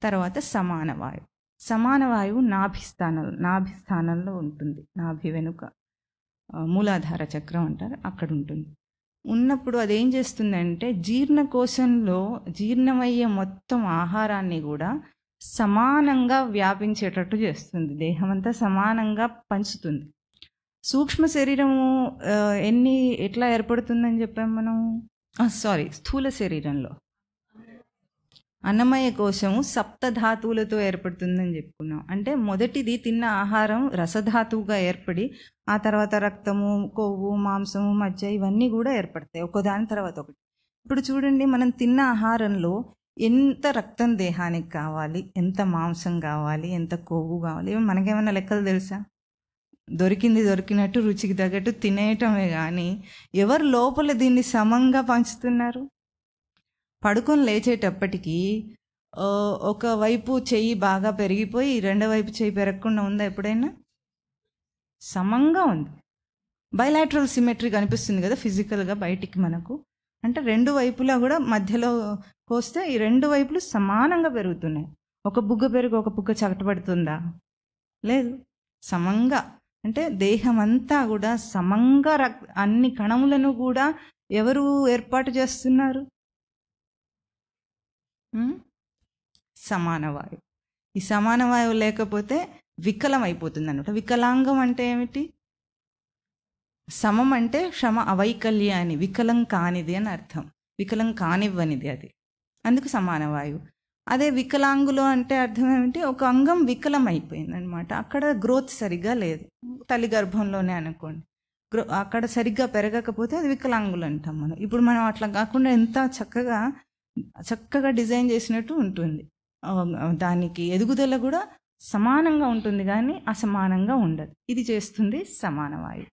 తర్వాత సమాన వాయువు. సమాన వాయువు నాభిస్థానంలో ఉంటుంది. నాభి వెనుక మూలాధార చక్రం అంటారు, అక్కడ ఉంటుంది. ఉన్నప్పుడు అదేం చేస్తుందంటే జీర్ణకోశంలో జీర్ణమయ్యే మొత్తం ఆహారాన్ని కూడా సమానంగా వ్యాపించేటట్టు చేస్తుంది. దేహం అంతా సమానంగా పంచుతుంది. సూక్ష్మ శరీరము ఎట్లా ఏర్పడుతుందని చెప్పాము మనం? స్థూల శరీరంలో అన్నమయ కోశము సప్తధాతువులతో ఏర్పడుతుందని చెప్పుకున్నాం. అంటే మొదటిది తిన్న ఆహారం రసధాతువుగా ఏర్పడి ఆ తర్వాత రక్తము, కొవ్వు, మాంసము, మజ్జ ఇవన్నీ కూడా ఏర్పడతాయి ఒకదాని తర్వాత ఒకటి. ఇప్పుడు చూడండి, మనం తిన్న ఆహారంలో ఎంత రక్తం దేహానికి కావాలి, ఎంత మాంసం కావాలి, ఎంత కొవ్వు కావాలి, మనకేమైనా లెక్కలు తెలుసా? దొరికినట్టు రుచికి తగ్గట్టు తినేయటమే కానీ ఎవరు లోపల దీన్ని సమంగా పంచుతున్నారు? పడుకొని లేచేటప్పటికీ ఒకవైపు చెయ్యి బాగా పెరిగిపోయి రెండో వైపు చెయ్యి పెరగకుండా ఉందా? ఎప్పుడైనా సమంగా ఉంది. బైలాటరల్ సిమెట్రీ కనిపిస్తుంది కదా ఫిజికల్గా బయటికి మనకు. అంటే రెండు వైపులా కూడా మధ్యలో కోస్తే ఈ రెండు వైపులు సమానంగా పెరుగుతున్నాయి. ఒక బుగ్గ పెరిగి ఒక బుగ్గ చకటపడుతుందా? లేదు, సమంగా. అంటే దేహం అంతా కూడా సమంగా అన్ని కణములను కూడా ఎవరు ఏర్పాటు చేస్తున్నారు? సమాన వాయువు. ఈ సమాన వాయువు లేకపోతే వికలం అయిపోతుంది అనమాట. వికలాంగం అంటే ఏమిటి? సమం అంటే క్షమ అవైకల్య అని, వికలం కానిది అని అర్థం. వికలం కానివ్వనిది అది, అందుకు సమాన వాయువు. అదే వికలాంగులు అంటే అర్థం ఏమిటి? ఒక అంగం వికలం అయిపోయింది అనమాట. అక్కడ గ్రోత్ సరిగ్గా లేదు, తల్లి గర్భంలోనే అనుకోండి. అక్కడ సరిగ్గా పెరగకపోతే అది వికలాంగులు అంటాం మనం. ఇప్పుడు మనం అట్లా కాకుండా ఎంత చక్కగా డిజైన్ చేసినట్టు ఉంటుంది. దానికి ఎదుగుదల కూడా సమానంగా ఉంటుంది కానీ అసమానంగా ఉండదు. ఇది చేస్తుంది సమాన వాయువు.